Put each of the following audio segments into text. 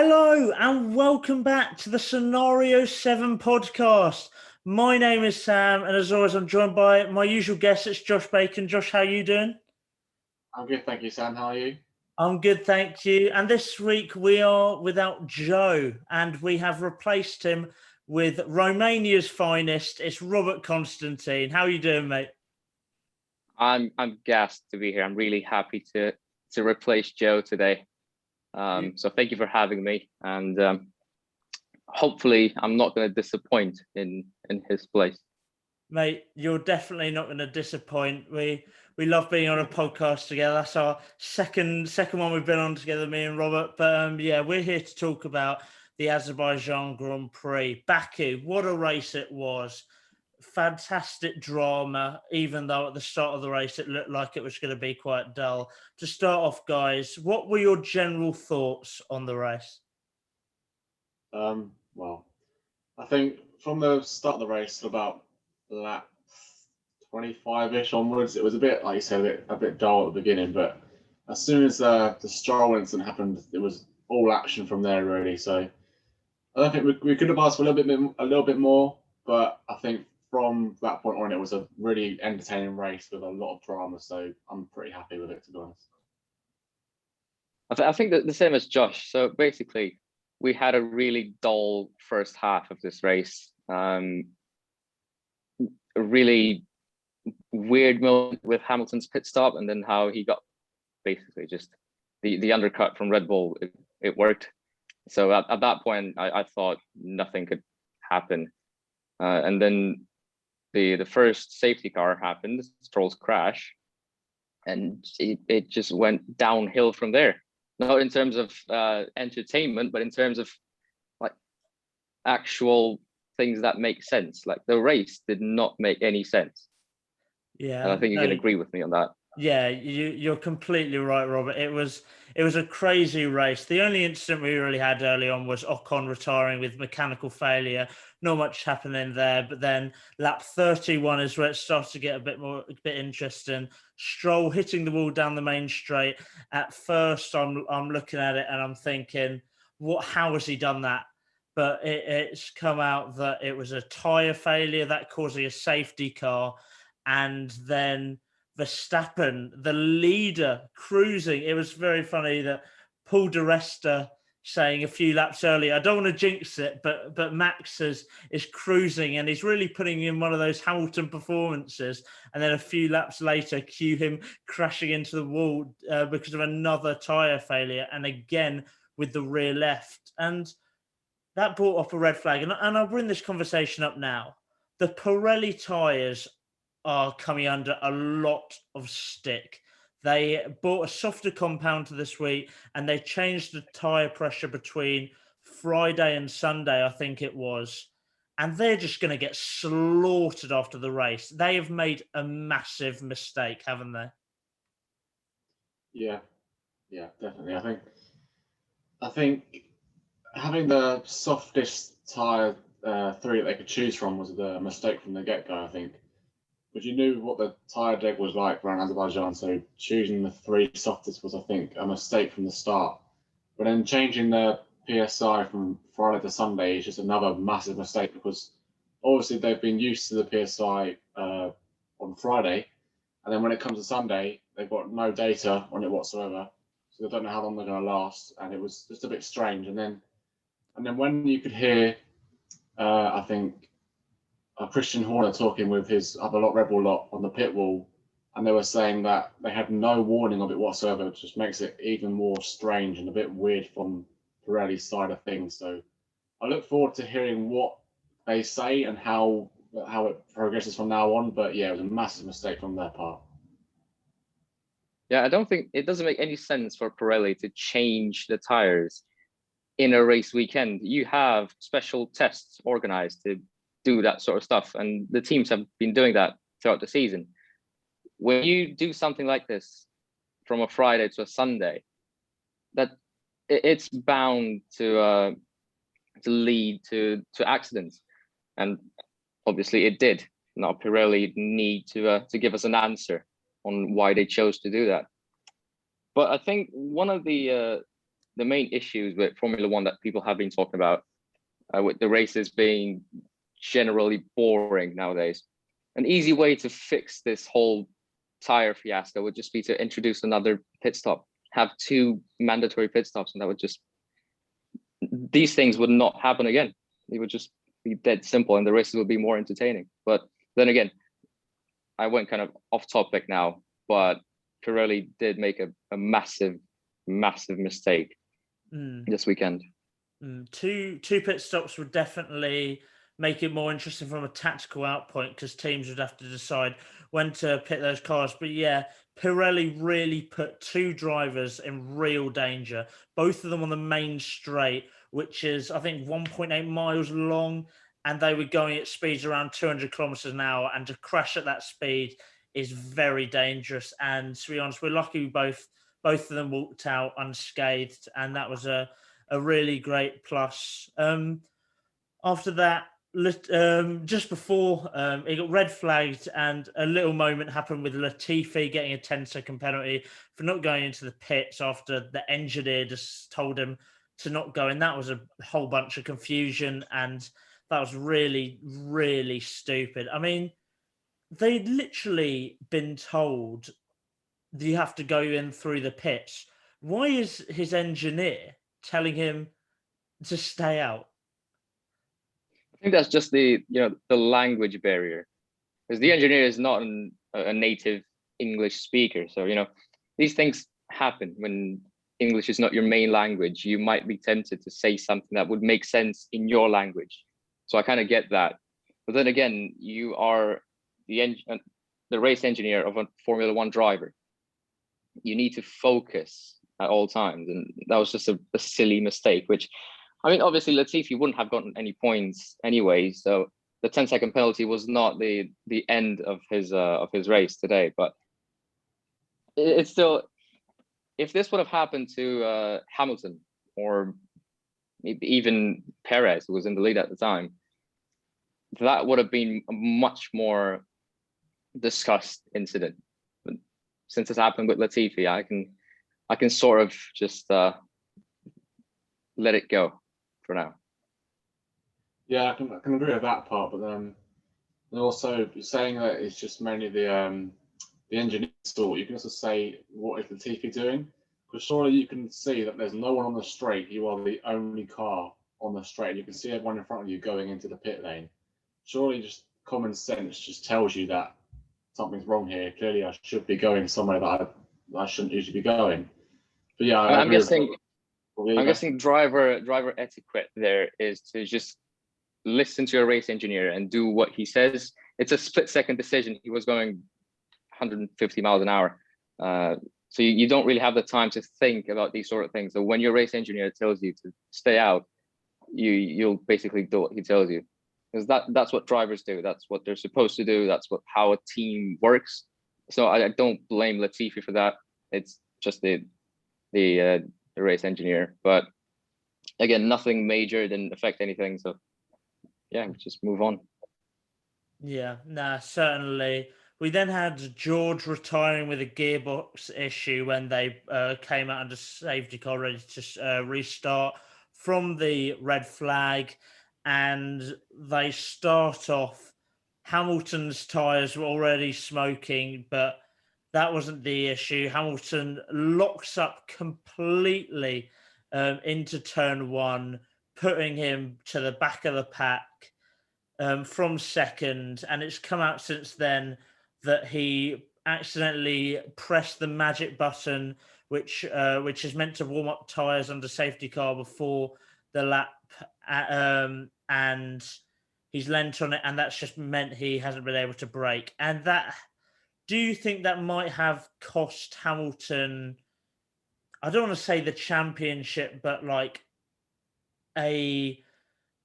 Hello and welcome back to the Scenario 7 podcast. My name is Sam, and as always, I'm joined by my usual guest. It's Josh Bacon. Josh, how are you doing? I'm good, thank you, Sam. How are you? I'm good, thank you. And this week we are without Joe, and we have replaced him with Romania's finest. It's Robert Constantine. How are you doing, mate? I'm gassed to be here. I'm really happy to replace Joe today. So thank you for having me, and hopefully I'm not going to disappoint in his place. Mate, you're definitely not going to disappoint. We love being on a podcast together. That's our second one we've been on together, me and Robert. But we're here to talk about the Azerbaijan Grand Prix. Baku, what a race it was. Fantastic drama, even though at the start of the race it looked like it was going to be quite dull. To start off, guys, what were your general thoughts on the race? Well, I think from the start of the race to about lap 25-ish onwards, it was a bit, like you said, a bit dull at the beginning. But as soon as the Stroll incident happened, it was all action from there, really. So I don't think we could have asked for a little bit more, but I think from that point on, it was a really entertaining race with a lot of drama. So I'm pretty happy with it, to be honest. I think that the same as Josh. So basically, we had a really dull first half of this race. A really weird moment with Hamilton's pit stop, and then how he got basically just the undercut from Red Bull. It worked. So at that point, I thought nothing could happen. And then the first safety car happened, Stroll's crash, and it just went downhill from there. Not in terms of entertainment, but in terms of like actual things that make sense. Like the race did not make any sense. Yeah, and I think you can agree with me on that. Yeah, you're completely right, Robert. It was a crazy race. The only incident we really had early on was Ocon retiring with mechanical failure. Not much happening there, but then lap 31 is where it starts to get a bit interesting. Stroll hitting the wall down the main straight. At first, I'm looking at it and I'm thinking, how has he done that? But it's come out that it was a tyre failure that causing a safety car, and then Verstappen, the leader, cruising. It was very funny that Paul di Resta saying a few laps earlier, I don't want to jinx it, but Max is cruising and he's really putting in one of those Hamilton performances. And then a few laps later, cue him crashing into the wall because of another tyre failure, and again with the rear left. And that brought up a red flag. And I'll bring this conversation up now. The Pirelli tyres are coming under a lot of stick. They bought a softer compound to this week, and they changed the tyre pressure between Friday and Sunday, I think it was. And they're just going to get slaughtered after the race. They have made a massive mistake, haven't they? Yeah, definitely. I think having the softest tyre 3 that they could choose from was the mistake from the get-go, I think. But you knew what the tyre deck was like around Azerbaijan, so choosing the 3 softest was, I think, a mistake from the start. But then changing the PSI from Friday to Sunday is just another massive mistake, because obviously they've been used to the PSI on Friday, and then when it comes to Sunday, they've got no data on it whatsoever, so they don't know how long they're going to last, and it was just a bit strange. And then when you could hear, I think, Christian Horner talking with his other Red Bull lot on the pit wall, and they were saying that they had no warning of it whatsoever, which just makes it even more strange and a bit weird from Pirelli's side of things. So I look forward to hearing what they say and how it progresses from now on. But yeah, it was a massive mistake from their part. Yeah, I don't think it doesn't make any sense for Pirelli to change the tires in a race weekend. You have special tests organized to do that sort of stuff, and the teams have been doing that throughout the season. When you do something like this from a Friday to a Sunday, that it's bound to lead to accidents, and obviously it did. Now Pirelli need to give us an answer on why they chose to do that. But I think one of the the main issues with Formula One that people have been talking about, with the races being generally boring nowadays. An easy way to fix this whole tire fiasco would just be to introduce another pit stop, have 2 mandatory pit stops, and that would just, these things would not happen again. It would just be dead simple, and the races would be more entertaining. But then again, I went kind of off topic now, but Pirelli did make a massive mistake this weekend. 2 pit stops would definitely make it more interesting from a tactical outpoint, because teams would have to decide when to pit those cars. But yeah, Pirelli really put 2 drivers in real danger, both of them on the main straight, which is, I think, 1.8 miles long, and they were going at speeds around 200 kilometers an hour, and to crash at that speed is very dangerous. And to be honest, we're lucky both of them walked out unscathed, and that was a really great plus. After that, just before it got red flagged, and a little moment happened with Latifi getting a 10-second penalty for not going into the pits after the engineer just told him to not go. And that was a whole bunch of confusion, and that was really, really stupid. I mean, they'd literally been told that you have to go in through the pits. Why is his engineer telling him to stay out? I think that's just the language barrier, because the engineer is not a native English speaker. So these things happen when English is not your main language. You might be tempted to say something that would make sense in your language. So I kind of get that. But then again, you are the race engineer of a Formula One driver. You need to focus at all times, and that was just a silly mistake, which, I mean, obviously Latifi wouldn't have gotten any points anyway, so the 10-second penalty was not the end of his race today. But it's still, if this would have happened to Hamilton or even Perez, who was in the lead at the time, that would have been a much more discussed incident. But since it's happened with Latifi, I can sort of just let it go for now. Yeah, I can agree with that part, but then also saying that it's just mainly the engineer's fault. You can also say, what is Latifi doing? Because surely you can see that there's no one on the straight. You are the only car on the straight. You can see everyone in front of you going into the pit lane. Surely just common sense just tells you that something's wrong here. Clearly, I should be going somewhere that I shouldn't usually be going. But yeah, I'm guessing driver etiquette there is to just listen to your race engineer and do what he says. It's a split-second decision. He was going 150 miles an hour. So you don't really have the time to think about these sort of things. So when your race engineer tells you to stay out, you'll basically do what he tells you. Because that's what drivers do. That's what they're supposed to do. That's how a team works. So I don't blame Latifi for that. It's just the race engineer. But again, nothing major, didn't affect anything. So yeah, just move on. Yeah, certainly. We then had George retiring with a gearbox issue when they came out under safety car ready to restart from the red flag. And they start off, Hamilton's tyres were already smoking, but that wasn't the issue. Hamilton locks up completely into turn 1, putting him to the back of the pack from second. And it's come out since then that he accidentally pressed the magic button, which is meant to warm up tyres under safety car before the lap, and he's lent on it, and that's just meant he hasn't been able to brake. And that, do you think that might have cost Hamilton, I don't want to say the championship, but like he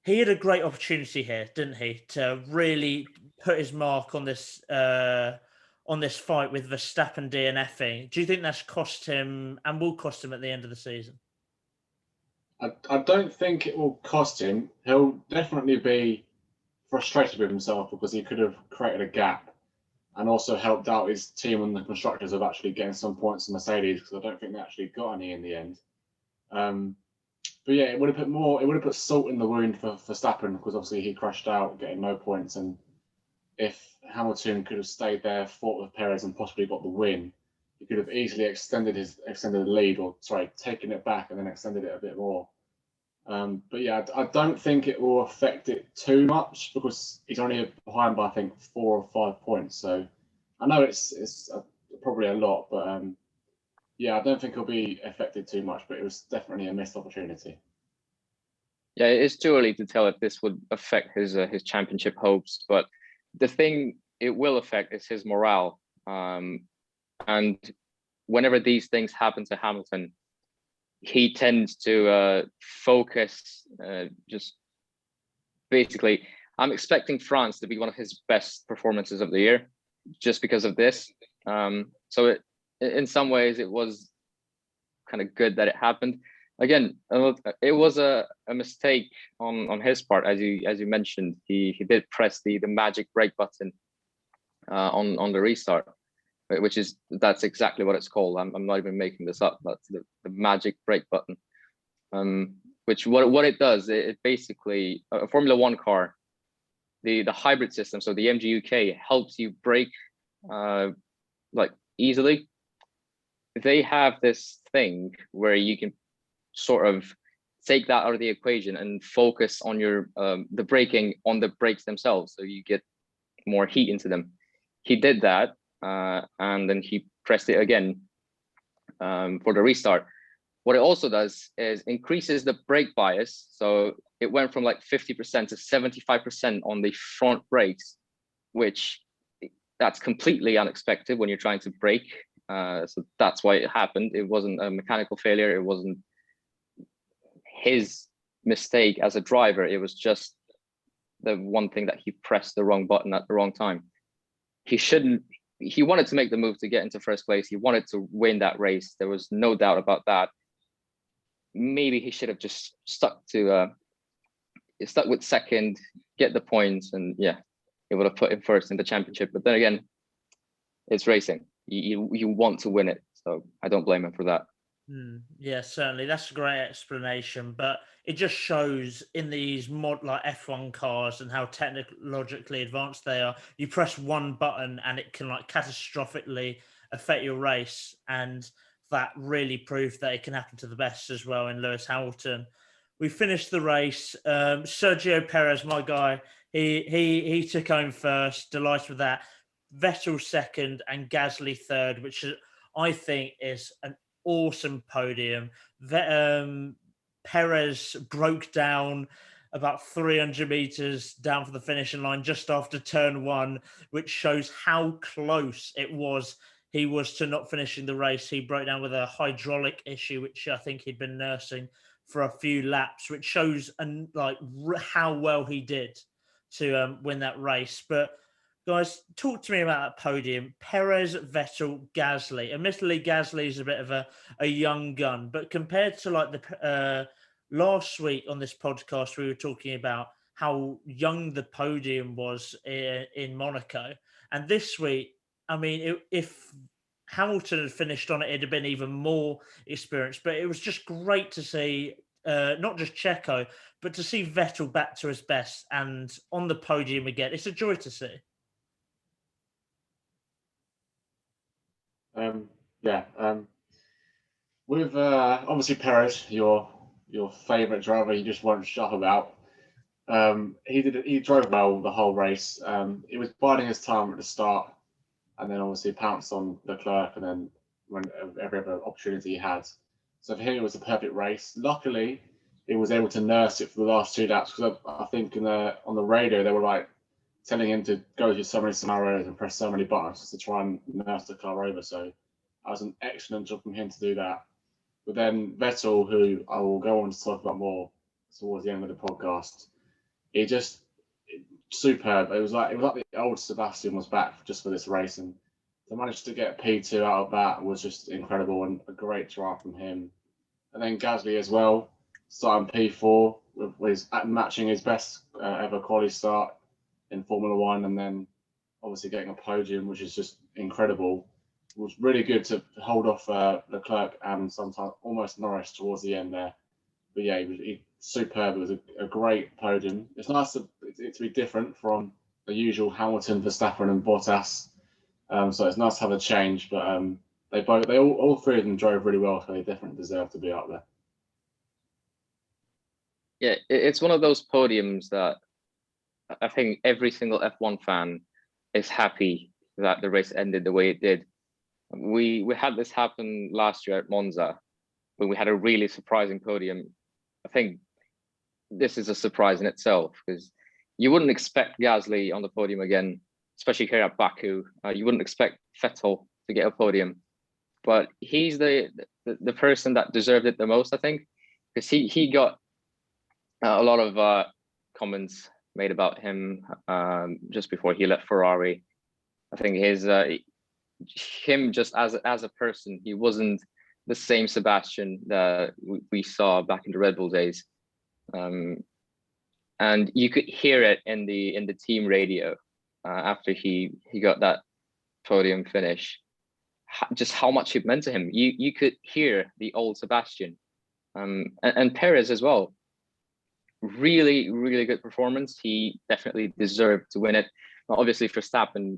had a great opportunity here, didn't he, to really put his mark on this fight with Verstappen DNFing? Do you think that's cost him and will cost him at the end of the season? I don't think it will cost him. He'll definitely be frustrated with himself because he could have created a gap and also helped out his team and the constructors of actually getting some points in Mercedes, because I don't think they actually got any in the end. But yeah, it would have put salt in the wound for Verstappen, because obviously he crashed out, getting no points. And if Hamilton could have stayed there, fought with Perez, and possibly got the win, he could have easily extended the lead, or taken it back and then extended it a bit more. But yeah, I don't think it will affect it too much, because he's only behind by, I think, 4 or 5 points. So I know it's probably a lot, but yeah, I don't think he'll be affected too much. But it was definitely a missed opportunity. Yeah, it's too early to tell if this would affect his championship hopes, but the thing it will affect is his morale. And whenever these things happen to Hamilton, he tends to focus. Just basically, I'm expecting France to be one of his best performances of the year, just because of this. So in some ways, it was kind of good that it happened. Again, it was a mistake on his part, as you mentioned. He did press the magic brake button on the restart, that's exactly what it's called. I'm not even making this up. That's the magic brake button. Which what it does, it basically, a Formula One car, the hybrid system, so the MGUK helps you brake like easily. They have this thing where you can sort of take that out of the equation and focus on your the braking on the brakes themselves, so you get more heat into them. He did that, and then he pressed it again for the restart. What it also does is increases the brake bias, so it went from like 50% to 75% on the front brakes, which that's completely unexpected when you're trying to brake. So that's why it happened. It wasn't a mechanical failure. It wasn't his mistake as a driver. It was just the one thing that he pressed the wrong button at the wrong time. He wanted to make the move to get into first place. He wanted to win that race. There was no doubt about that. Maybe he should have just stuck with second, get the points, and yeah, it would have put him first in the championship. But then again, it's racing. You want to win it, so I don't blame him for that. Yeah, certainly. That's a great explanation, but it just shows in these like F1 cars and how technologically advanced they are. You press one button and it can like catastrophically affect your race, and that really proved that it can happen to the best as well in Lewis Hamilton. We finished the race. Sergio Perez, my guy, he took home first. Delighted with that. Vettel second and Gasly third, which I think is an awesome podium. Perez broke down about 300 meters down for the finishing line just after turn one, which shows how close it was. He was to not finishing the race. He broke down with a hydraulic issue, which I think he'd been nursing for a few laps, which shows how well he did to win that race. But guys, talk to me about that podium. Perez, Vettel, Gasly. Admittedly, Gasly is a bit of a young gun, but compared to like the last week on this podcast, we were talking about how young the podium was in Monaco. And this week, I mean, if Hamilton had finished on it, it'd have been even more experience. But it was just great to see not just Checo, but to see Vettel back to his best and on the podium again. It's a joy to see. With obviously Perez, your favourite driver, you just won't shut about. He drove well the whole race. He was biding his time at the start, and then obviously pounced on Leclerc, and then when every other opportunity he had. So for him, it was a perfect race. Luckily, he was able to nurse it for the last 2 laps, because I think on the radio they were like telling him to go through so many scenarios and press so many buttons to try and nurse the car over. So that was an excellent job from him to do that. But then Vettel, who I will go on to talk about more towards the end of the podcast, superb. It was like the old Sebastian was back just for this race, and to manage to get P2 out of that was just incredible, and a great drive from him. And then Gasly as well, starting P4 with matching his best ever quali start in Formula One, and then obviously getting a podium, which is just incredible. was really good to hold off Leclerc and sometimes almost Norris towards the end there. But yeah, he superb. It was a great podium. It's nice to be different from the usual Hamilton, Verstappen, and Bottas. So it's nice to have a change. But all three of them drove really well, so they definitely deserve to be up there. Yeah, it's one of those podiums that I think every single F1 fan is happy that the race ended the way it did. We had this happen last year at Monza, when we had a really surprising podium. I think this is a surprise in itself, because you wouldn't expect Gasly on the podium again, especially here at Baku. You wouldn't expect Vettel to get a podium, but he's the person that deserved it the most, I think, because he got a lot of comments made about him just before he left Ferrari. I think him just as a person, he wasn't the same Sebastian that we saw back in the Red Bull days, and you could hear it in the team radio after he got that podium finish, just how much it meant to him. You could hear the old Sebastian, and Perez as well. Really, really good performance. He definitely deserved to win it. Now, obviously, Verstappen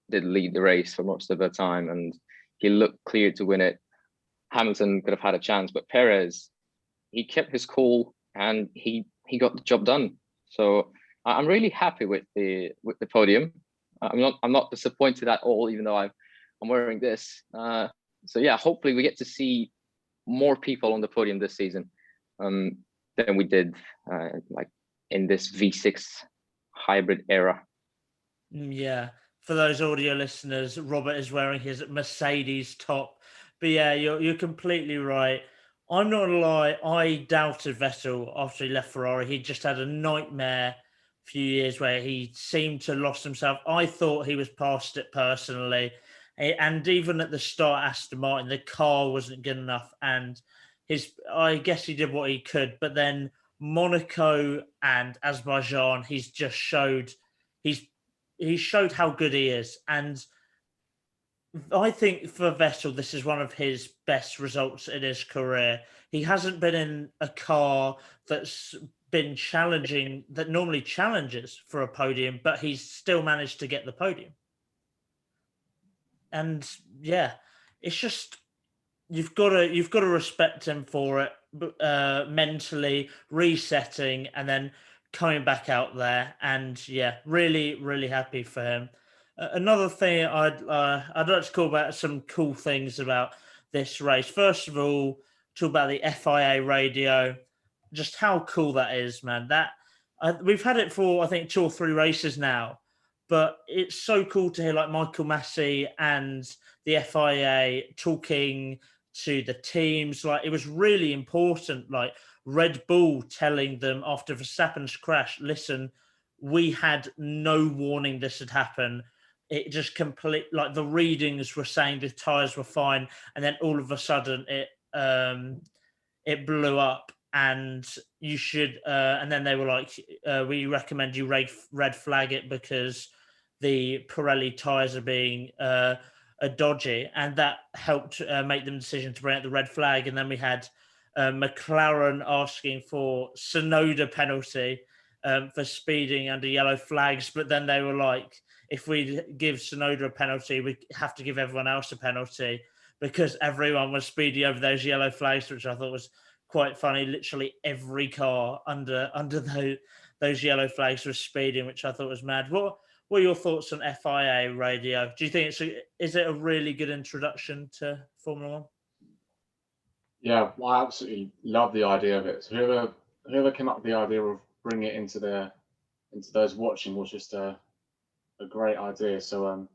did lead the race for most of the time, and he looked clear to win it. Hamilton could have had a chance, but Perez, he kept his cool and he got the job done. So I'm really happy with the podium. I'm not disappointed at all, even though I'm wearing this. So yeah, hopefully we get to see more people on the podium this season than we did like in this V6 hybrid era. Yeah, for those audio listeners, Robert is wearing his Mercedes top. But yeah, you're completely right. I'm not gonna lie, I doubted Vettel after he left Ferrari. He just had a nightmare few years where he seemed to lost himself. I thought he was past it personally. And even at the start, Aston Martin, the car wasn't good enough. And I guess he did what he could. But then Monaco and Azerbaijan, he showed how good he is. And I think for Vettel, this is one of his best results in his career. He hasn't been in a car that's been challenging, that normally challenges for a podium, but he's still managed to get the podium. And yeah, it's just you've got to respect him for it, mentally resetting and then coming back out there. And yeah, really, really happy for him. Another thing I'd like to call about some cool things about this race. First of all, talk about the FIA radio, just how cool that is, man. That we've had it for I think 2 or 3 races now, but it's so cool to hear like Michael Massey and the FIA talking to the teams. Like it was really important. Like Red Bull telling them after Verstappen's crash, listen, we had no warning this had happened. It just like the readings were saying the tires were fine, and then all of a sudden it blew up, and you should. And then they were like, "We recommend you red flag it because the Pirelli tires are being dodgy," and that helped make them decision to bring out the red flag. And then we had McLaren asking for Tsunoda penalty for speeding under yellow flags, but then they were like, if we give Tsunoda a penalty, we have to give everyone else a penalty because everyone was speeding over those yellow flags, which I thought was quite funny. Literally every car under those yellow flags was speeding, which I thought was mad. What are your thoughts on FIA radio? Do you think is it a really good introduction to Formula One? Yeah, well, I absolutely love the idea of it. So whoever came up with the idea of bringing it into those watching was just a great idea. So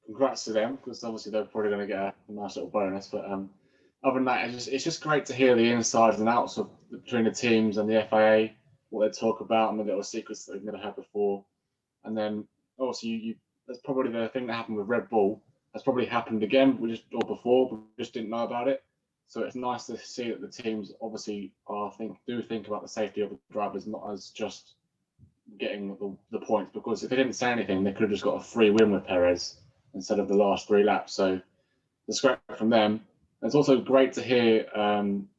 congrats to them, because obviously they're probably going to get a nice little bonus. But other than that, it's just great to hear the insides and outs between the teams and the FIA, what they talk about and the little secrets that they've never had before. And then also that's probably the thing that happened with Red Bull. That's probably happened again, or before, but we just didn't know about it. So it's nice to see that the teams obviously do think about the safety of the drivers, not as just getting the points, because if they didn't say anything, they could have just got a free win with Perez instead of the last 3 laps. So That's great from them. It's also great to hear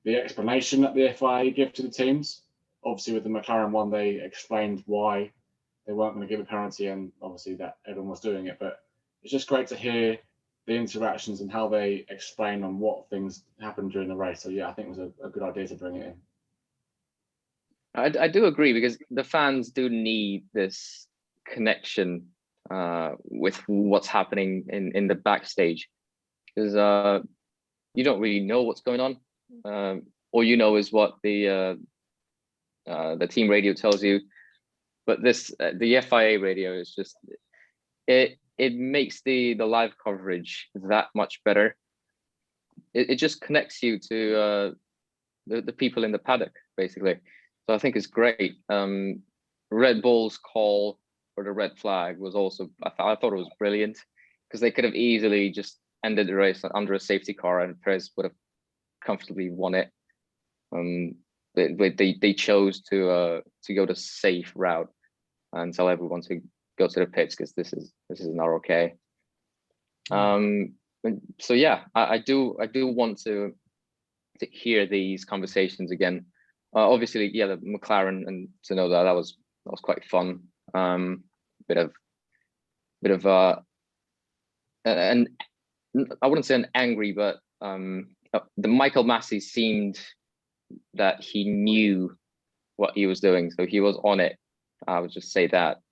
the explanation that the FIA give to the teams. Obviously, with the McLaren one, they explained why they weren't going to give a penalty, and obviously that everyone was doing it. But it's just great to hear the interactions and how they explain on what things happened during the race. So yeah, I think it was a good idea to bring it in. I do agree, because the fans do need this connection with what's happening in the backstage, because you don't really know what's going on. All you know is what the team radio tells you. But the FIA radio is just, it makes the live coverage that much better. It just connects you to the people in the paddock, basically. So I think it's great. Red Bull's call for the red flag was also, I thought it was brilliant, because they could have easily just ended the race under a safety car and Perez would have comfortably won it. They chose to go the safe route and tell everyone to go to the pits, because this is not okay. So yeah, I do want to hear these conversations again. Obviously, yeah, the McLaren and Tsunoda, that was quite fun. Bit of and I wouldn't say an angry, but the Michael Massey seemed that he knew what he was doing, so he was on it. I would just say that.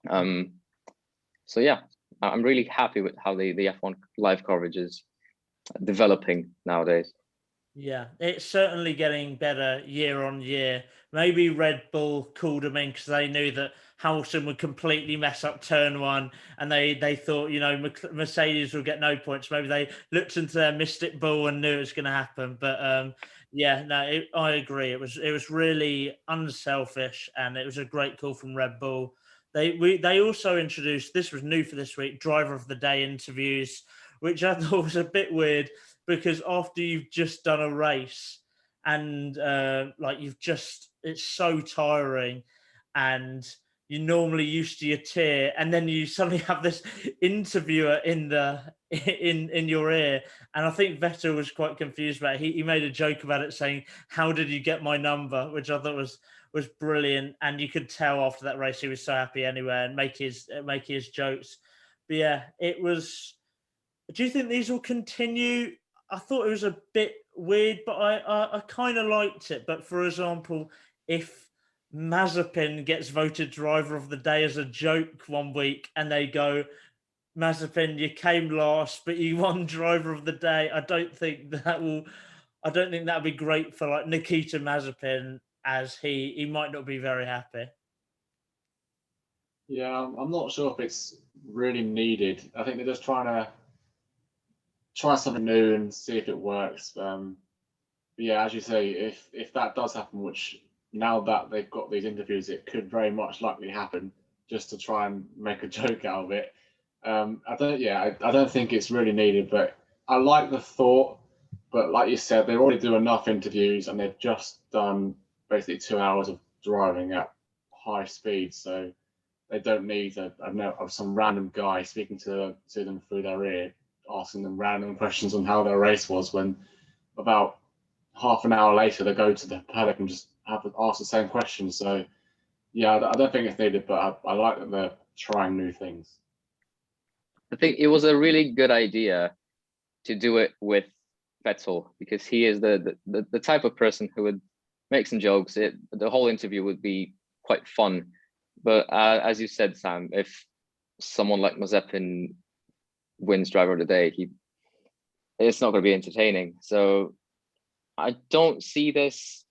So yeah, I'm really happy with how the F1 live coverage is developing nowadays. Yeah, it's certainly getting better year on year. Maybe Red Bull called them in because they knew that Hamilton would completely mess up turn one, and they thought, Mercedes will get no points. Maybe they looked into their mystic ball and knew it was going to happen. But yeah, no, I agree. It was really unselfish, and it was a great call from Red Bull. They also introduced, this was new for this week, driver of the day interviews, which I thought was a bit weird, because after you've just done a race and it's so tiring, and you're normally used to your tier, and then you suddenly have this interviewer in your ear. And I think Vettel was quite confused about it. He made a joke about it, saying, "How did you get my number?" which I thought was brilliant. And you could tell after that race he was so happy anyway, and make his jokes. But yeah, it was. Do you think these will continue? I thought it was a bit weird, but I kind of liked it. But for example, if Mazepin gets voted driver of the day as a joke one week, and they go, "Mazepin, you came last, but you won driver of the day," I don't think that'd be great for like Nikita Mazepin, as he might not be very happy. Yeah, I'm not sure if it's really needed. I think they're just trying to try something new and see if it works. But yeah, as you say, if that does happen, which now that they've got these interviews, it could very much likely happen, just to try and make a joke out of it. I don't think it's really needed, but I like the thought. But like you said, they already do enough interviews, and they've just done basically 2 hours of driving at high speed, so they don't need some random guy speaking to them through their ear, asking them random questions on how their race was, when about half an hour later they go to the paddock and just ask the same questions. So yeah, I don't think it's needed, but I like that they're trying new things. I think it was a really good idea to do it with Vettel, because he is the type of person who would make some jokes. The whole interview would be quite fun. But as you said, Sam, if someone like Mazepin wins driver of the day, it's not going to be entertaining. So I don't see this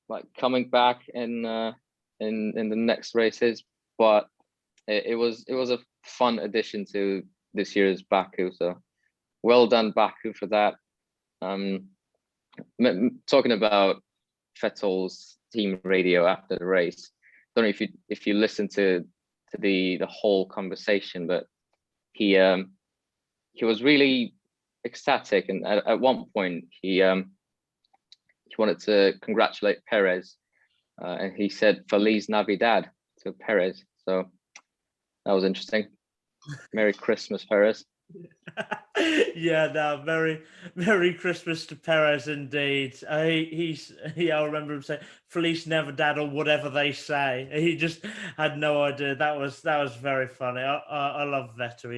like coming back in the next races. But it was a fun addition to this year's Baku. So well done, Baku, for that. Talking about Vettel's team radio after the race, I don't know if you listen to the whole conversation, but he was really ecstatic, and at one point he wanted to congratulate Perez, and he said "Feliz Navidad" to Perez. So that was interesting. Merry Christmas, Perez. Yeah, no, very, Merry Christmas to Perez indeed. I remember him saying Feliz Navidad or whatever they say. He just had no idea. That was very funny. I love Vettel.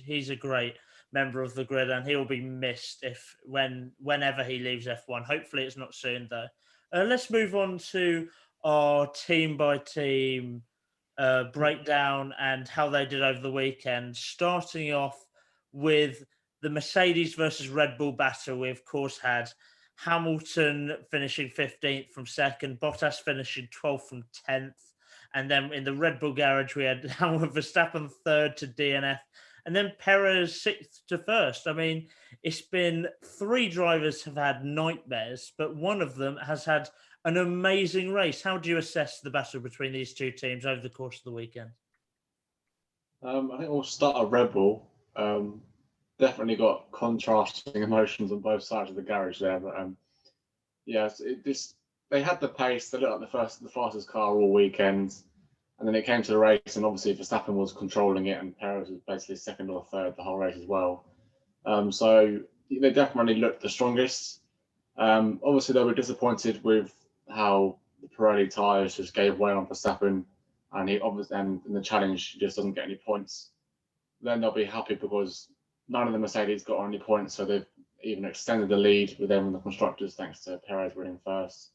He's a great member of the grid, and he'll be missed whenever he leaves F1. Hopefully, it's not soon though. Let's move on to our team by team breakdown and how they did over the weekend. Starting off with the Mercedes versus Red Bull battle, we of course had Hamilton finishing 15th from second, Bottas finishing 12th from 10th. And then in the Red Bull garage, we had Verstappen third to DNF, and then Perez sixth to first. I mean, it's been 3 drivers have had nightmares, but one of them has had an amazing race. How do you assess the battle between these two teams over the course of the weekend? I think we'll start at Red Bull. Definitely got contrasting emotions on both sides of the garage there, but they had the pace. They looked like the fastest car all weekend, and then it came to the race, and obviously Verstappen was controlling it, and Perez was basically second or third the whole race as well. So they definitely looked the strongest. Obviously, they were disappointed with how the Pirelli tyres just gave way on Verstappen, and in the challenge he just doesn't get any points. Then they'll be happy because none of the Mercedes got any points, so they've even extended the lead with them in the constructors thanks to Perez winning first.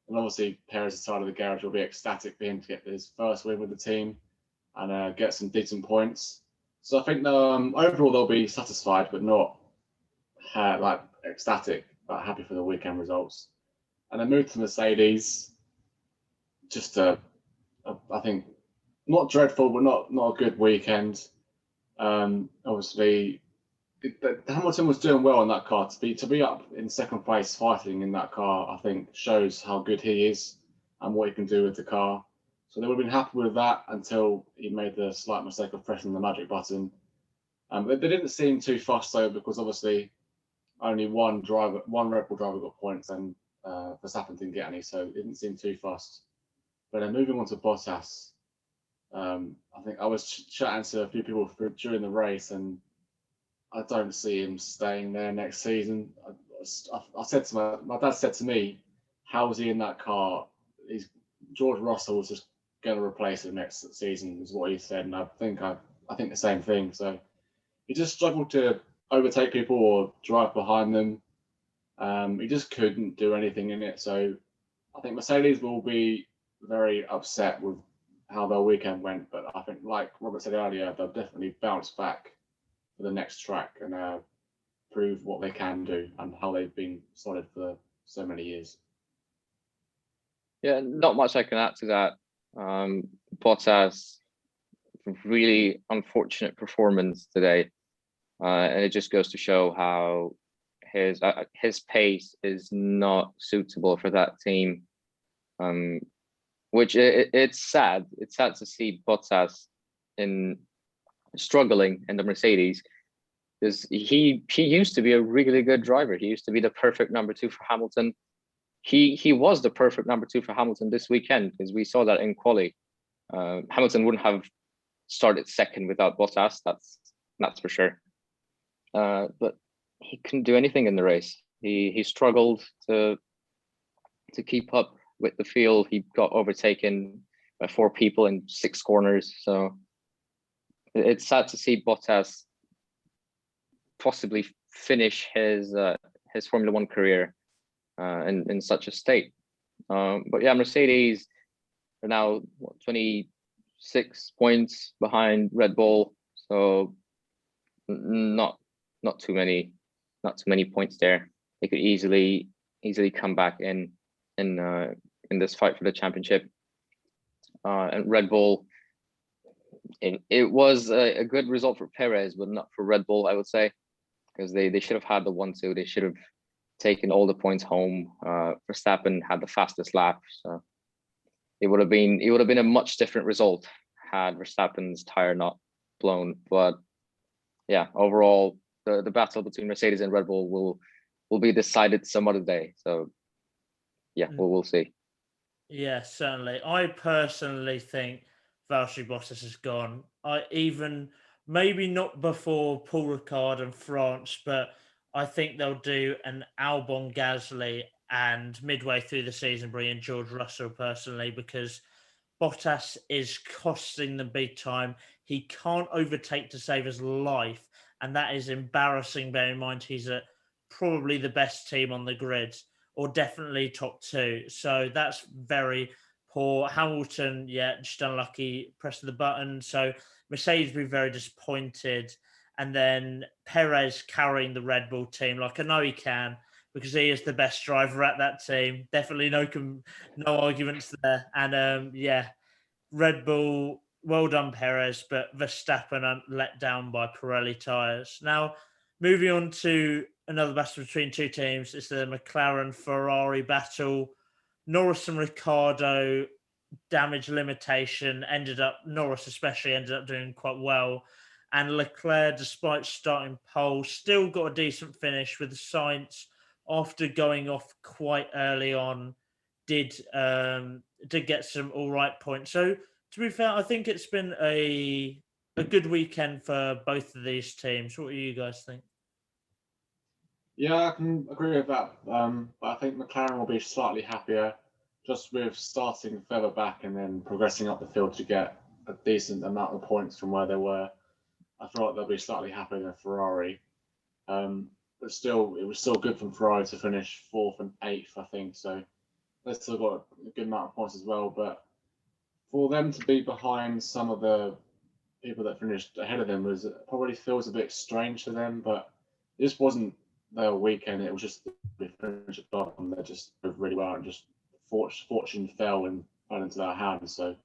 And obviously, Perez's side of the garage will be ecstatic for him to get his first win with the team and get some decent points. So I think overall they'll be satisfied, but not ecstatic, but happy for the weekend results. And then move to Mercedes. Just I think not dreadful, but not a good weekend. Obviously, Hamilton was doing well in that car. To be up in second place fighting in that car, I think shows how good he is and what he can do with the car. So they would have been happy with that until he made the slight mistake of pressing the magic button. They didn't seem too fussed though, because obviously only one Red Bull driver got points, and Verstappen didn't get any, so it didn't seem too fussed. But then moving on to Bottas, I think I was chatting to a few people during the race, and I don't see him staying there next season. I said to my dad said to me, "How is he in that car?" George Russell was just going to replace him next season, is what he said, and I think the same thing. So he just struggled to overtake people or drive behind them. He just couldn't do anything in it. So I think Mercedes will be very upset with how their weekend went. But I think, like Robert said earlier, they'll definitely bounce back for the next track and prove what they can do and how they've been solid for so many years. Yeah, not much I can add to that. Bottas, really unfortunate performance today. And it just goes to show how his pace is not suitable for that team. Which it's sad. It's sad to see Bottas struggling in the Mercedes, because he used to be a really good driver. He used to be the perfect number 2 for Hamilton. He was the perfect number 2 for Hamilton this weekend, because we saw that in quali. Hamilton wouldn't have started second without Bottas. That's for sure. But he couldn't do anything in the race. He struggled to keep up with the field. He got overtaken by 4 people in 6 corners. So it's sad to see Bottas possibly finish his Formula One career in such a state. But yeah, Mercedes are now 26 points behind Red Bull. So not too many points there. They could easily come back in this fight for the championship. And Red Bull, it was a good result for Perez, but not for Red Bull, I would say, because they should have had the 1-2. They should have taken all the points home. Verstappen had the fastest lap, so it would have been a much different result had Verstappen's tire not blown. But yeah, overall, the battle between Mercedes and Red Bull will be decided some other day. So yeah, we'll see. Yeah, certainly. I personally think Valtteri Bottas is gone. Even maybe not before Paul Ricard and France, but I think they'll do an Albon Gasly and midway through the season bring in George Russell personally, because Bottas is costing them big time. He can't overtake to save his life, and that is embarrassing. Bear in mind he's at probably the best team on the grid, or definitely top two. So that's very poor. Hamilton, yeah, just unlucky, pressing the button. So Mercedes will be very disappointed. And then Perez carrying the Red Bull team, like I know he can, because he is the best driver at that team. Definitely no arguments there. And yeah, Red Bull, well done, Perez, but Verstappen let down by Pirelli tyres. Now, moving on to another battle between two teams, it's the McLaren-Ferrari battle. Norris and Ricciardo, damage limitation, Norris especially ended up doing quite well. And Leclerc, despite starting pole, still got a decent finish with Sainz after going off quite early on, did get some all right points. So to be fair, I think it's been a good weekend for both of these teams. What do you guys think? Yeah, I can agree with that. But I think McLaren will be slightly happier just with starting further back and then progressing up the field to get a decent amount of points from where they were. I feel like they'll be slightly happier than Ferrari. But still, it was still good from Ferrari to finish 4th and 8th, I think. So they still got a good amount of points as well. But for them to be behind some of the people that finished ahead of them probably feels a bit strange to them. But this wasn't their weekend. It was just they finished at the bottom. They just did really well, and just fortune fell into their hands. So,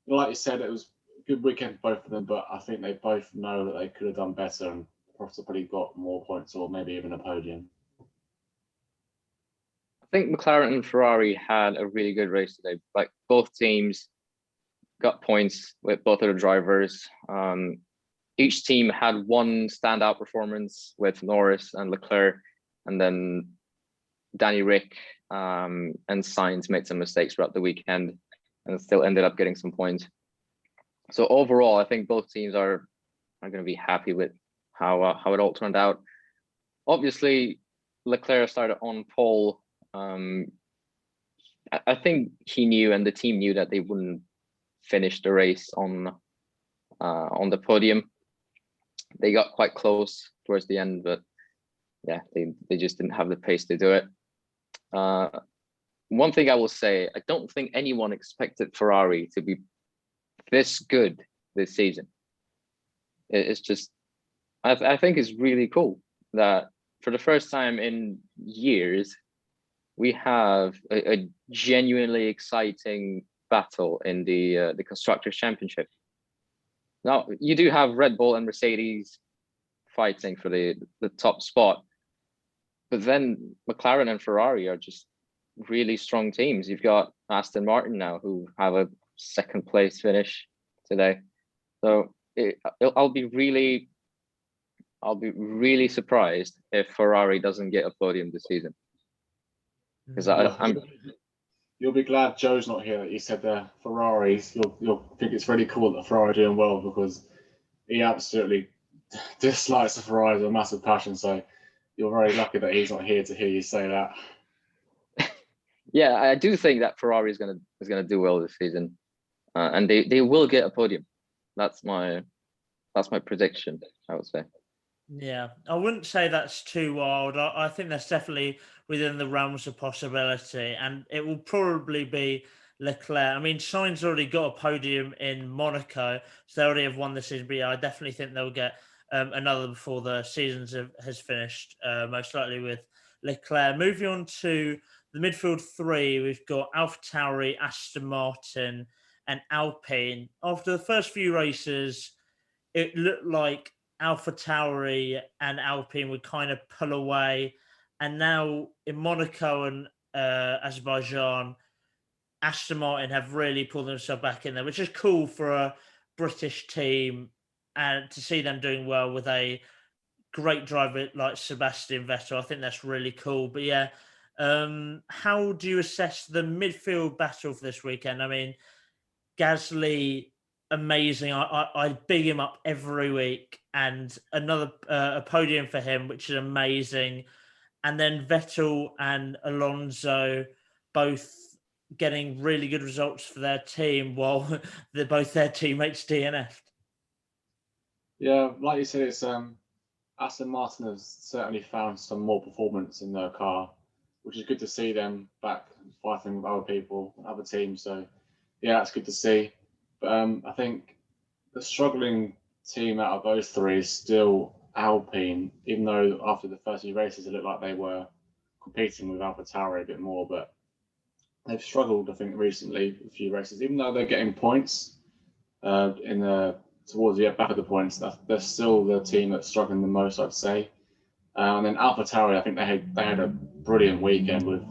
like you said, it was a good weekend for both of them. But I think they both know that they could have done better and possibly got more points or maybe even a podium. I think McLaren and Ferrari had a really good race today. Like both teams got points with both of the drivers. Each team had one standout performance with Norris and Leclerc, and then Danny Rick and Sainz made some mistakes throughout the weekend and still ended up getting some points. So overall, I think both teams are going to be happy with how it all turned out. Obviously, Leclerc started on pole. I think he knew and the team knew that they wouldn't finish the race on the podium. They got quite close towards the end, but yeah, they just didn't have the pace to do it. One thing I will say, I don't think anyone expected Ferrari to be this good this season. It's just, I think it's really cool that for the first time in years, we have a genuinely exciting battle in the Constructors' Championship. Now, you do have Red Bull and Mercedes fighting for the top spot, but then McLaren and Ferrari are just really strong teams. You've got Aston Martin now, who have a second place finish today. So I'll be really surprised if Ferrari doesn't get a podium this season. Because You'll be glad Joe's not here that you said the Ferraris. You'll think it's really cool that the Ferrari are doing well, because he absolutely dislikes the Ferraris with a massive passion. So you're very lucky that he's not here to hear you say that. Yeah, I do think that Ferrari is gonna do well this season, and they will get a podium. That's my prediction, I would say. Yeah, I wouldn't say that's too wild. I think that's definitely within the realms of possibility, and it will probably be Leclerc. I mean, Sainz already got a podium in Monaco, so they already have won the season. But yeah, I definitely think they'll get another before the season has finished, most likely with Leclerc. Moving on to the midfield three, we've got AlphaTauri, Aston Martin, and Alpine. After the first few races, it looked like AlphaTauri and Alpine would kind of pull away. And now in Monaco and Azerbaijan, Aston Martin have really pulled themselves back in there, which is cool for a British team, and to see them doing well with a great driver like Sebastian Vettel. I think that's really cool. But yeah, how do you assess the midfield battle for this weekend? I mean, Gasly amazing. I big him up every week, and another a podium for him, which is amazing. And then Vettel and Alonso both getting really good results for their team, while both their teammates DNF'd. Yeah, like you said, it's Aston Martin has certainly found some more performance in their car, which is good to see them back fighting with other people, other teams. So yeah, it's good to see. But I think the struggling team out of those three is still Alpine, even though after the first few races it looked like they were competing with AlphaTauri a bit more, but they've struggled, I think, recently a few races, even though they're getting points towards the back of the points. They're still the team that's struggling the most, I'd say. And then AlphaTauri, I think they had a brilliant weekend with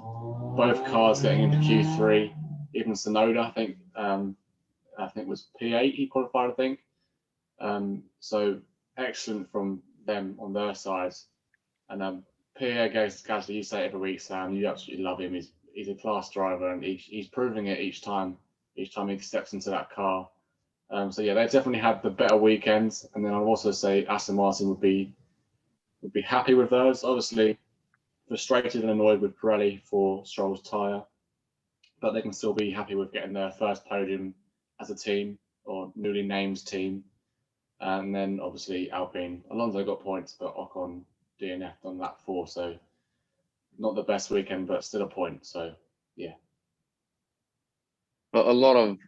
both cars getting into Q3. Even Tsunoda, I think was P8 he qualified, I think. So excellent from them on their side. And Pierre Gasly, you say it every week, Sam. You absolutely love him. He's a class driver, and he's proving it each time he steps into that car. So yeah, they definitely had the better weekends. And then I'll also say Aston Martin would be happy with those. Obviously, frustrated and annoyed with Pirelli for Stroll's tyre, but they can still be happy with getting their first podium as a team or newly named team. And then obviously Alpine, Alonso got points, but Ocon DNF'd on lap 4, so not the best weekend, but still a point. So yeah. But a lot of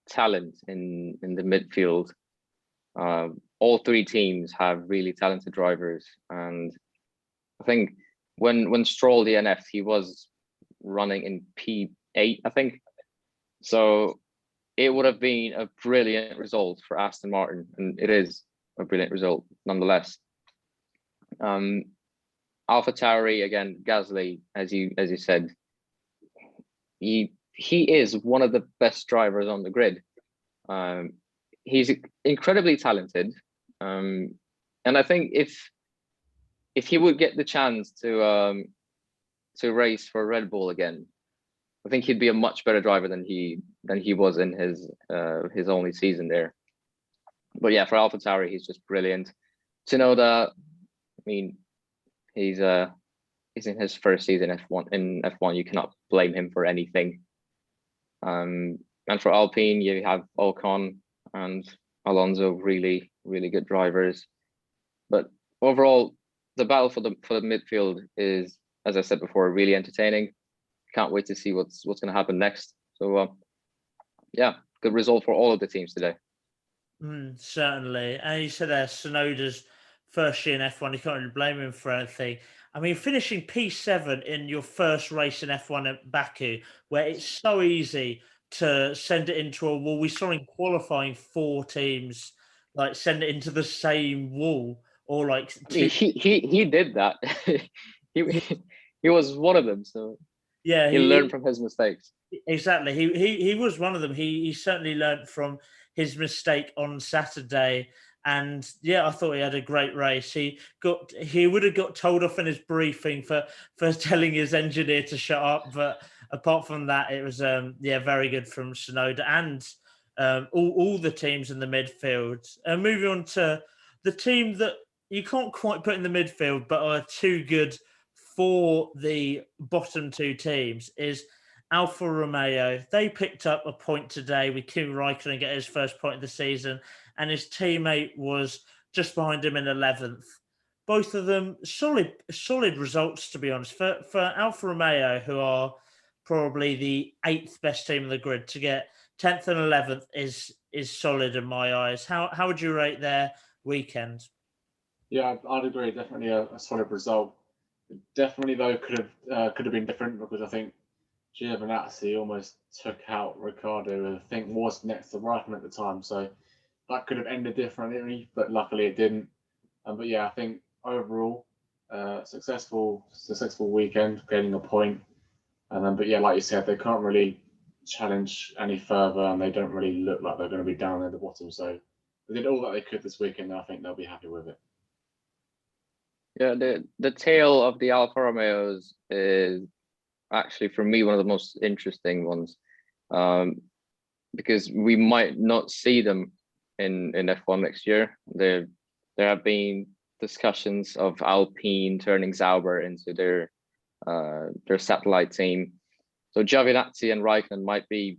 talent in the midfield. All three teams have really talented drivers, and I think when Stroll DNF'd, he was running in P8, I think. So it would have been a brilliant result for Aston Martin, and it is a brilliant result nonetheless. AlphaTauri, again, Gasly, as you said, he is one of the best drivers on the grid. He's incredibly talented, and I think if he would get the chance to race for Red Bull again, I think he'd be a much better driver than he was in his only season there. But yeah, for AlphaTauri, he's just brilliant. Tsunoda, I mean, he's in his first season in F1. You cannot blame him for anything. And for Alpine, you have Ocon and Alonso, really, really good drivers. But overall, the battle for the midfield is, as I said before, really entertaining. Can't wait to see what's going to happen next. So yeah, good result for all of the teams today. Certainly. And you said there, Tsunoda's first year in F1, you can't really blame him for anything. I mean, finishing P7 in your first race in F1 at Baku, where it's so easy to send it into a wall. We saw in qualifying 4 teams like send it into the same wall, or like he did that. he was one of them, so yeah, he learned from his mistakes. Exactly. He was one of them. He certainly learned from his mistake on Saturday. And yeah, I thought he had a great race. He would have got told off in his briefing for telling his engineer to shut up. But apart from that, it was very good from Tsunoda and all the teams in the midfield. Moving on to the team that you can't quite put in the midfield, but are too good for the bottom 2 teams is Alfa Romeo. They picked up a point today with Kimi Raikkonen get his first point of the season, and his teammate was just behind him in 11th. Both of them solid results, to be honest. For Alfa Romeo, who are probably the 8th best team in the grid, to get 10th and 11th is solid in my eyes. How would you rate their weekend? Yeah, I'd agree. Definitely a solid result. Definitely, though, could have been different, because I think Giovinazzi almost took out Ricciardo, who I think was next to Raikkonen at the time. So that could have ended differently, but luckily it didn't. But yeah, I think overall, successful weekend, getting a point. And then, but yeah, like you said, they can't really challenge any further, and they don't really look like they're going to be down at the bottom. So they did all that they could this weekend, and I think they'll be happy with it. Yeah, the tale of the Alfa Romeos is actually, for me, one of the most interesting ones. because we might not see them in F1 next year. There have been discussions of Alpine turning Sauber into their satellite team. So Giovinazzi and Raikkonen might be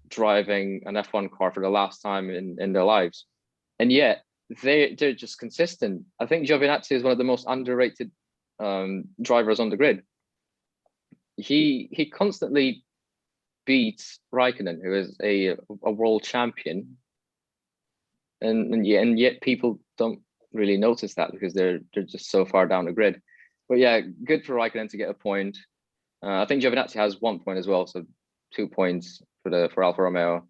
driving an F1 car for the last time in their lives, and yet they're just consistent. I think Giovinazzi is one of the most underrated drivers on the grid. He constantly beats Raikkonen, who is a world champion, and yet people don't really notice that because they're just so far down the grid. But yeah, good for Raikkonen to get a point. I think Giovinazzi has 1 point as well, so 2 points for Alfa Romeo,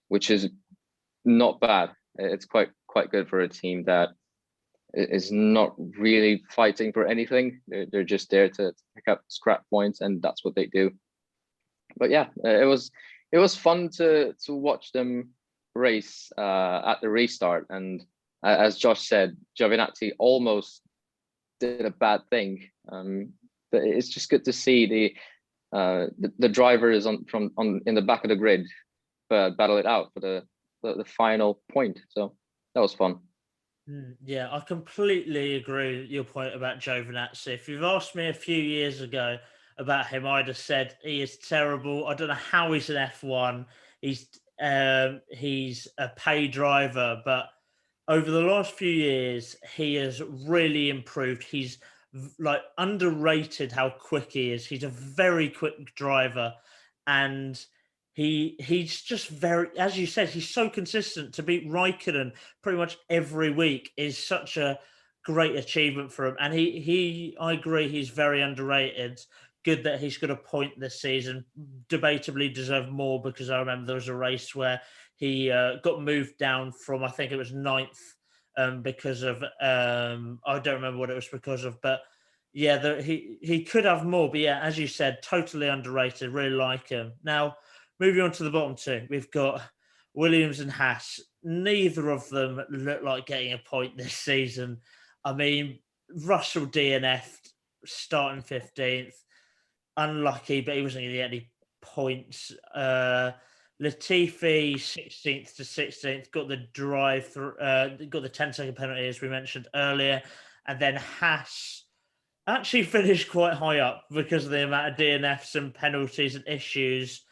which is not bad. It's quite good for a team that is not really fighting for anything. They're just there to pick up scrap points, and that's what they do. But yeah, it was fun to watch them race at the restart, and as Josh said, Giovinazzi almost did a bad thing. But it's just good to see the drivers in the back of the grid battle it out for the final point. So that was fun. Yeah, I completely agree with your point about Giovinazzi. If you've asked me a few years ago about him, I'd have said he is terrible. I don't know how he's an F1. He's a pay driver, but over the last few years, he has really improved. He's like underrated how quick he is. He's a very quick driver, and he's just very, as you said, he's so consistent. To beat Raikkonen pretty much every week is such a great achievement for him. And I agree, he's very underrated. Good that he's got a point this season. Debatably deserved more, because I remember there was a race where he got moved down from, I think it was 9th, because of I don't remember what it was because of, but yeah, he could have more. But yeah, as you said, totally underrated. Really like him. Now, moving on to the bottom two, we've got Williams and Haas. Neither of them look like getting a point this season. I mean, Russell DNF'd, starting 15th. Unlucky, but he wasn't going to get any points. Latifi, 16th to 16th, got the drive through, got the 10-second penalty, as we mentioned earlier. And then Haas actually finished quite high up because of the amount of DNFs and penalties and issues.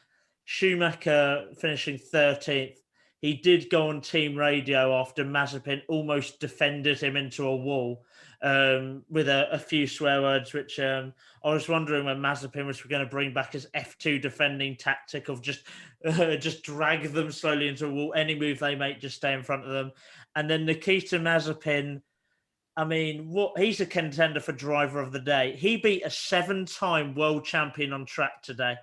Schumacher finishing 13th. He did go on team radio after Mazepin almost defended him into a wall with a few swear words, which I was wondering when Mazepin was going to bring back his F2 defending tactic of just drag them slowly into a wall. Any move they make, just stay in front of them. And then Nikita Mazepin, I mean, he's a contender for driver of the day. He beat a 7-time world champion on track today.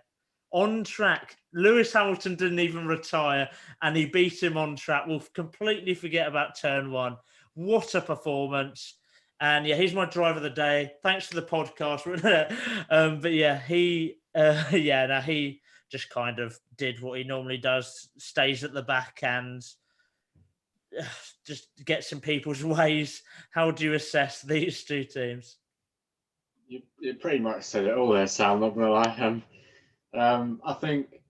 On track. Lewis Hamilton didn't even retire, and he beat him on track. We'll completely forget about turn 1. What a performance. And yeah, he's my driver of the day. Thanks for the podcast. But yeah, he just kind of did what he normally does, stays at the back and just gets in people's ways. How do you assess these two teams? You pretty much said it all there, Sam, not going to lie. I think,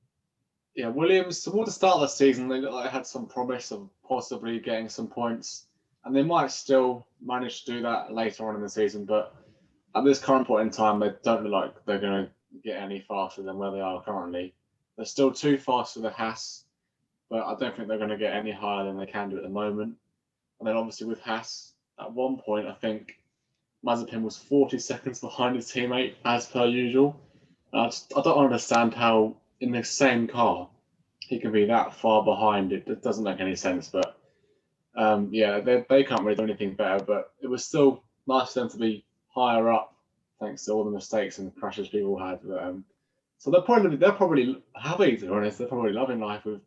yeah, Williams, toward the start of the season, they looked like they had some promise of possibly getting some points, and they might still manage to do that later on in the season, but at this current point in time, they don't look like they're going to get any faster than where they are currently. They're still too fast for the Haas, but I don't think they're going to get any higher than they can do at the moment. And then obviously with Haas, at one point, I think Mazepin was 40 seconds behind his teammate, as per usual. I don't understand how, in the same car, he can be that far behind. It doesn't make any sense. But yeah, they can't really do anything better. But it was still nice for them to be higher up, thanks to all the mistakes and crashes people had. But, so they're probably happy, to be honest. They're probably loving life with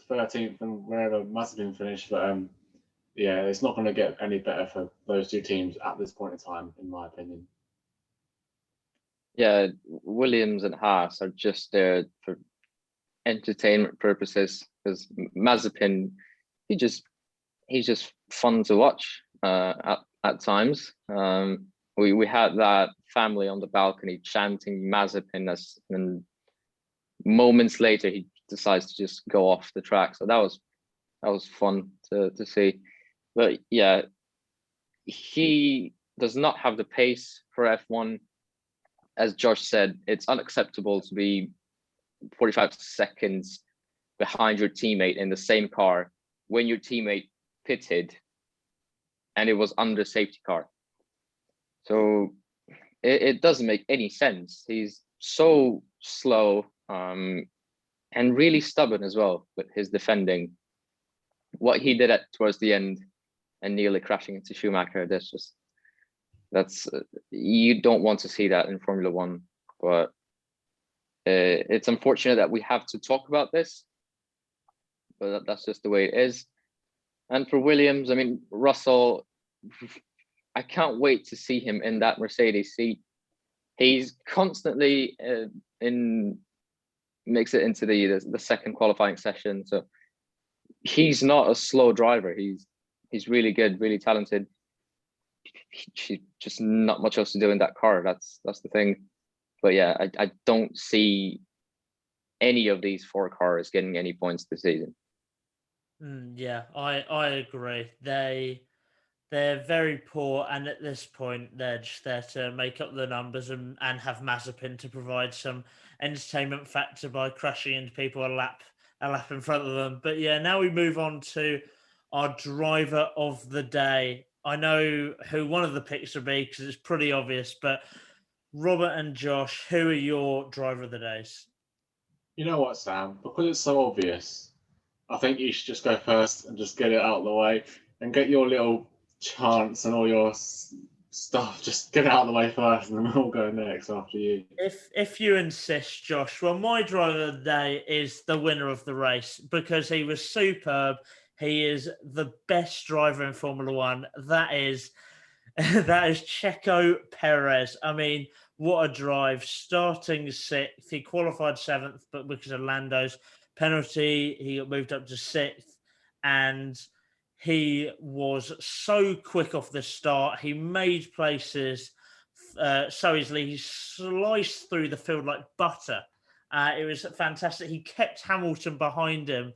13th and wherever Mazepin finished. But yeah, it's not going to get any better for those two teams at this point in time, in my opinion. Yeah, Williams and Haas are just there for entertainment purposes, because Mazepin, he's just fun to watch at times. We had that family on the balcony chanting Mazepin, and moments later he decides to just go off the track. So that was fun to see. But yeah, he does not have the pace for F1. As Josh said, it's unacceptable to be 45 seconds behind your teammate in the same car when your teammate pitted and it was under safety car. So it doesn't make any sense. He's so slow and really stubborn as well with his defending. What he did towards the end and nearly crashing into Schumacher, that's you don't want to see that in Formula One. But it's unfortunate that we have to talk about this, but that's just the way it is. And for Williams, I mean, Russell, I can't wait to see him in that Mercedes seat. He's constantly makes it into the second qualifying session. So he's not a slow driver. He's really good, really talented. He's just not much else to do in that car. That's the thing. But yeah, I don't see any of these 4 cars getting any points this season. Yeah, I agree. They're very poor, and at this point, they're just there to make up the numbers and have Mazepin to provide some entertainment factor by crashing into people a lap in front of them. But yeah, now we move on to our driver of the day. I know who one of the picks will be because it's pretty obvious, but Robert and Josh, who are your driver of the days? You know what, Sam? Because it's so obvious, I think you should just go first and just get it out of the way and get your little chance and all your stuff. Just get it out of the way first, and then we'll go next after you. If you insist, Josh. Well, my driver of the day is the winner of the race because he was superb. He is the best driver in Formula One. That is Checo Perez. I mean, what a drive! Starting 6th, he qualified 7th, but because of Lando's penalty, he got moved up to 6th, and he was so quick off the start. He made places so easily. He sliced through the field like butter. It was fantastic. He kept Hamilton behind him,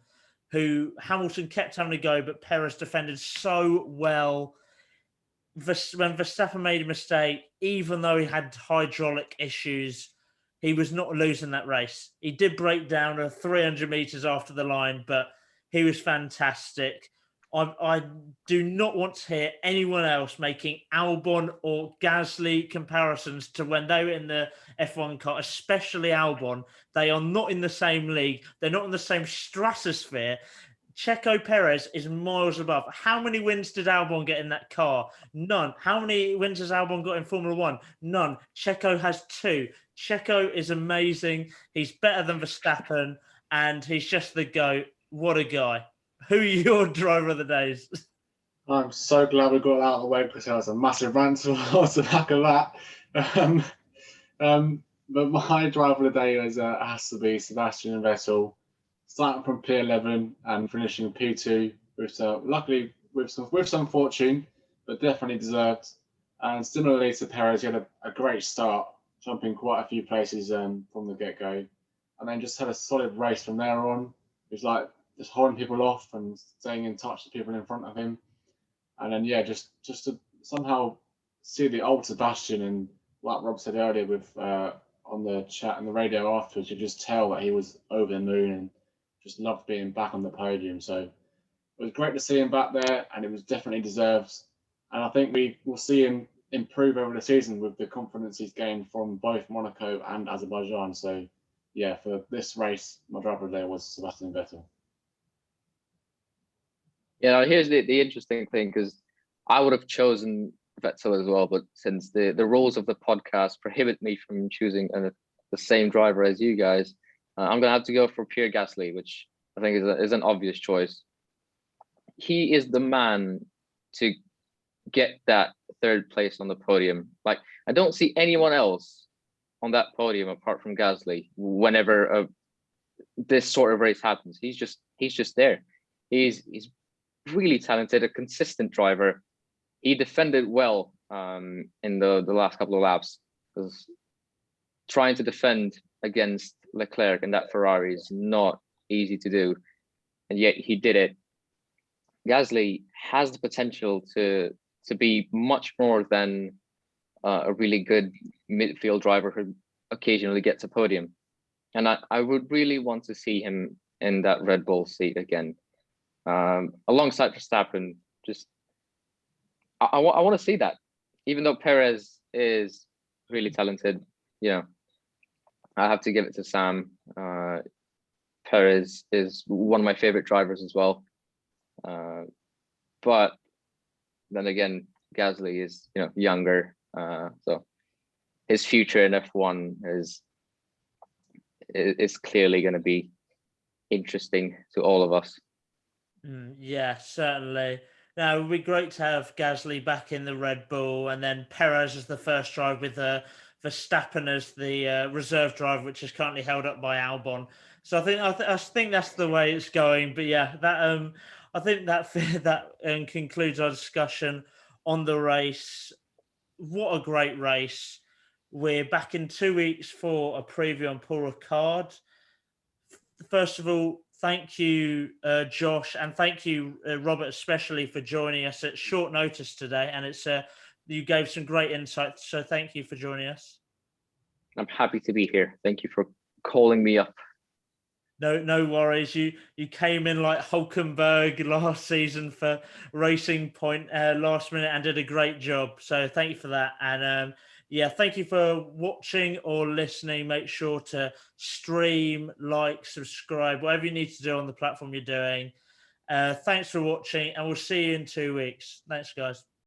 who Hamilton kept having to go, but Perez defended so well. When Verstappen made a mistake, even though he had hydraulic issues, he was not losing that race. He did break down 300 meters after the line, but he was fantastic. I do not want to hear anyone else making Albon or Gasly comparisons to when they were in the F1 car, especially Albon. They are not in the same league. They're not in the same stratosphere. Checo Perez is miles above. How many wins did Albon get in that car? None. How many wins has Albon got in Formula One? None. Checo has 2. Checo is amazing. He's better than Verstappen, and he's just the GOAT. What a guy. Who are your driver of the days? I'm so glad we got it out of the way because there was a massive rant towards the back of that. But my driver of the day has to be Sebastian Vettel, starting from P11 and finishing P2 with luckily with some fortune, but definitely deserved. And similarly to Perez, he had a great start, jumping quite a few places from the get-go, and then just had a solid race from there on. He was like just holding people off and staying in touch with people in front of him. And then, yeah, just to somehow see the old Sebastian, and like Rob said earlier with on the chat and the radio afterwards, you just tell that he was over the moon and just loved being back on the podium. So it was great to see him back there, and it was definitely deserved. And I think we will see him improve over the season with the confidence he's gained from both Monaco and Azerbaijan. So, yeah, for this race, my driver there was Sebastian Vettel. Yeah, here's the interesting thing, because I would have chosen Vettel as well, but since the rules of the podcast prohibit me from choosing the same driver as you guys, I'm going to have to go for Pierre Gasly, which I think is an obvious choice. He is the man to get that 3rd place on the podium. Like, I don't see anyone else on that podium apart from Gasly whenever this sort of race happens. He's just there. He's really talented, a consistent driver. He defended well in the last couple of laps, because trying to defend against Leclerc and that Ferrari is not easy to do, and yet he did it. Gasly has the potential to be much more than a really good midfield driver who occasionally gets a podium. And I would really want to see him in that Red Bull seat again, alongside Verstappen. Just I want to see that, even though Perez is really talented. I have to give it to Sam. Perez is one of my favorite drivers as well. But then again, Gasly is younger, so his future in F1 is clearly going to be interesting to all of us. Yeah, certainly. Now, it would be great to have Gasly back in the Red Bull, and then Perez as the first driver with Verstappen as the reserve driver, which is currently held up by Albon. So I think that's the way it's going. But yeah, that I think that concludes our discussion on the race. What a great race! We're back in 2 weeks for a preview on Paul Ricard. First of all, thank you, Josh, and thank you, Robert, especially for joining us at short notice today. And you gave some great insights, so thank you for joining us. I'm happy to be here. Thank you for calling me up. No worries. You came in like Hulkenberg last season for Racing Point last minute and did a great job. So thank you for that. And thank you for watching or listening. Make sure to stream, like, subscribe, whatever you need to do on the platform you're doing. Thanks for watching, and we'll see you in 2 weeks. Thanks, guys.